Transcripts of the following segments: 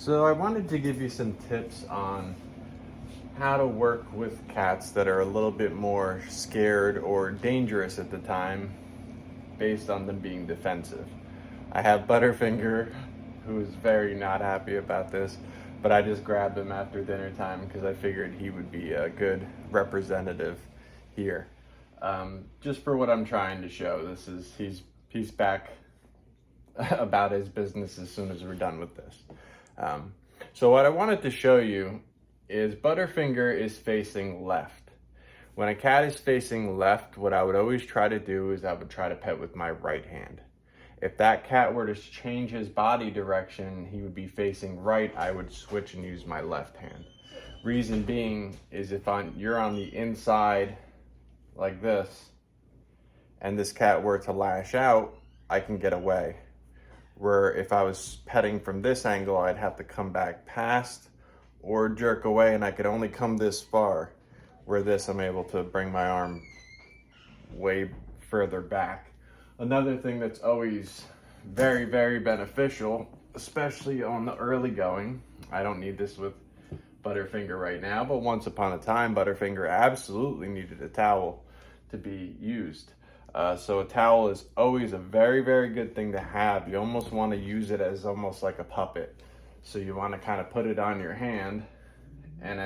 So I wanted to give you some tips on how to work with cats that are a little bit more scared or dangerous at the time based on them being defensive. I have Butterfinger, who's very not happy about this, but I just grabbed him after dinner time because I figured he would be a good representative here. Just for what I'm trying to show, he's back about his business as soon as we're done with this. So what I wanted to show you is Butterfinger is facing left. When a cat is facing left, what I would always try to do is I would try to pet with my right hand. If that cat were to change his body direction, he would be facing right, I would switch and use my left hand. Reason being is if you're on the inside like this, and this cat were to lash out, I can get away. Where if I was petting from this angle, I'd have to come back past or jerk away, and I could only come this far. Where this, I'm able to bring my arm way further back. Another thing that's always very, very beneficial, especially on the early going, I don't need this with Butterfinger right now, but once upon a time, Butterfinger absolutely needed a towel to be used. So a towel is always a very, very good thing to have. You almost want to use it as almost like a puppet. So you want to kind of put it on your hand, and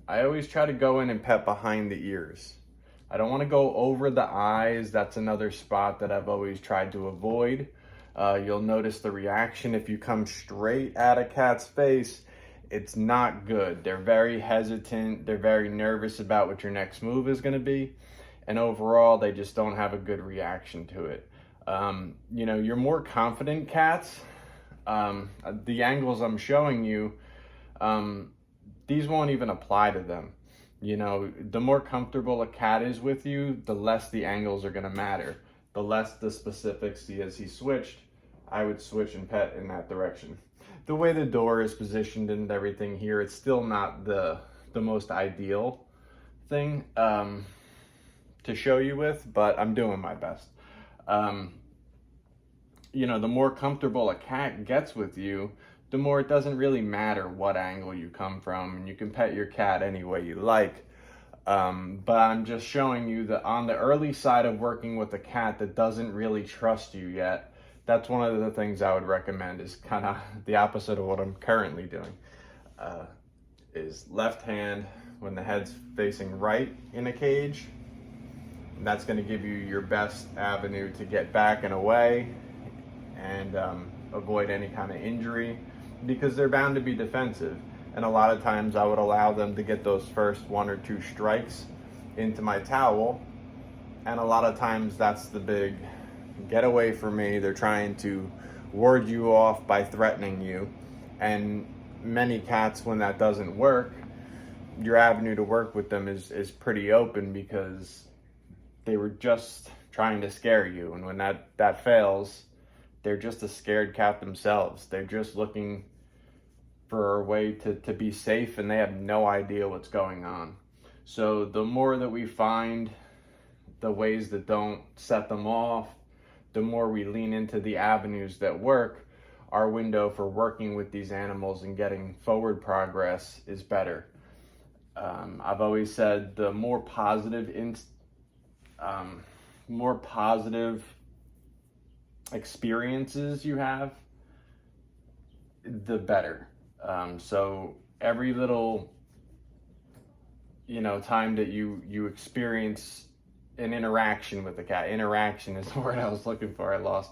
I always try to go in and pet behind the ears. I don't want to go over the eyes. That's another spot that I've always tried to avoid. You'll notice the reaction if you come straight at a cat's face, it's not good. They're very hesitant. They're very nervous about what your next move is going to be. And overall, they just don't have a good reaction to it. Your more confident cats, the angles I'm showing you, these won't even apply to them. The more comfortable a cat is with you, the less the angles are gonna matter. The less the specifics. See, as he switched, I would switch and pet in that direction. The way the door is positioned and everything here, it's still not the most ideal thing to show you with, but I'm doing my best. The more comfortable a cat gets with you, the more it doesn't really matter what angle you come from, and you can pet your cat any way you like. But I'm just showing you that on the early side of working with a cat that doesn't really trust you yet, that's one of the things I would recommend, is kind of the opposite of what I'm currently doing. Is left hand when the head's facing right in a cage. And that's going to give you your best avenue to get back and away and avoid any kind of injury, because they're bound to be defensive. And a lot of times I would allow them to get those first 1 or 2 strikes into my towel. And a lot of times that's the big get away from me. They're trying to ward you off by threatening you. And many cats, when that doesn't work, your avenue to work with them is pretty open, because they were just trying to scare you. And when that fails, they're just a scared cat themselves. They're just looking for a way to be safe, and they have no idea what's going on. So the more that we find the ways that don't set them off, the more we lean into the avenues that work, our window for working with these animals and getting forward progress is better. I've always said the more positive experiences you have, the better. So every little, time that you experience an interaction with the cat, interaction is the word I was looking for, I lost.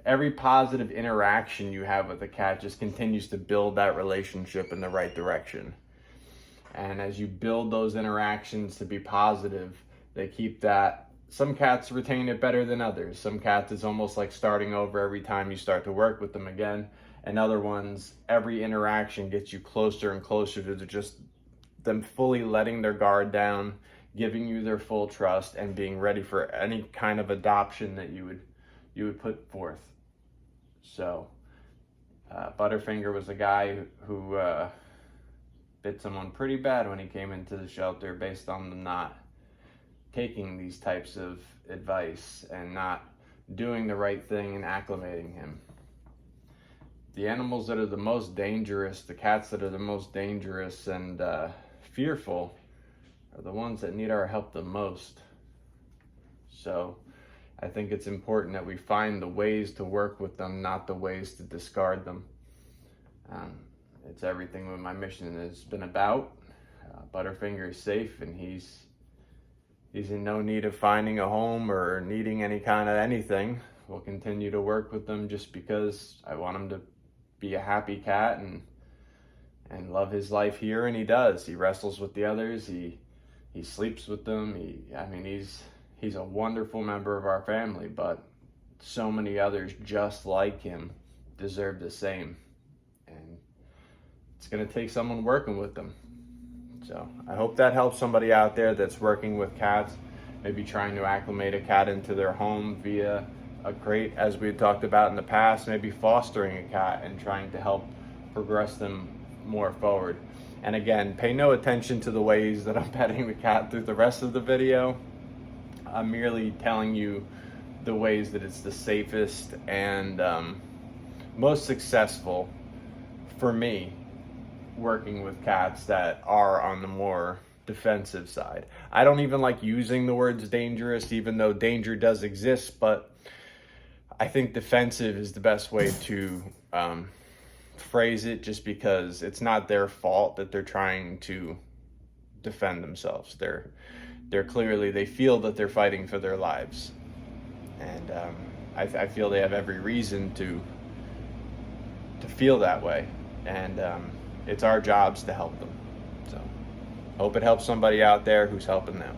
Every positive interaction you have with the cat just continues to build that relationship in the right direction. And as you build those interactions to be positive, they keep that. Some cats retain it better than others. Some cats, it's almost like starting over every time you start to work with them again. And other ones, every interaction gets you closer and closer to just them fully letting their guard down, giving you their full trust, and being ready for any kind of adoption that you would put forth. So Butterfinger was a guy who bit someone pretty bad when he came into the shelter based on them not taking these types of advice and not doing the right thing and acclimating him. the animals that are the most dangerous, the cats that are the most dangerous and fearful, are the ones that need our help the most. So I think it's important that we find the ways to work with them, not the ways to discard them. It's everything what my mission has been about. Butterfinger is safe, and he's in no need of finding a home or needing any kind of anything. We'll continue to work with them just because I want him to be a happy cat and love his life here, and he does. He wrestles with the others. He sleeps with them. He's a wonderful member of our family, but so many others just like him deserve the same. And it's going to take someone working with them. So I hope that helps somebody out there that's working with cats, maybe trying to acclimate a cat into their home via a crate, as we talked about in the past, maybe fostering a cat and trying to help progress them more forward. And again, pay no attention to the ways that I'm petting the cat through the rest of the video. I'm merely telling you the ways that it's the safest and most successful for me working with cats that are on the more defensive side. I don't even like using the words dangerous, even though danger does exist, but I think defensive is the best way to phrase it, just because it's not their fault that they're trying to defend themselves. They're clearly, they feel that they're fighting for their lives. And I feel they have every reason to feel that way. And it's our jobs to help them. So hope it helps somebody out there who's helping them.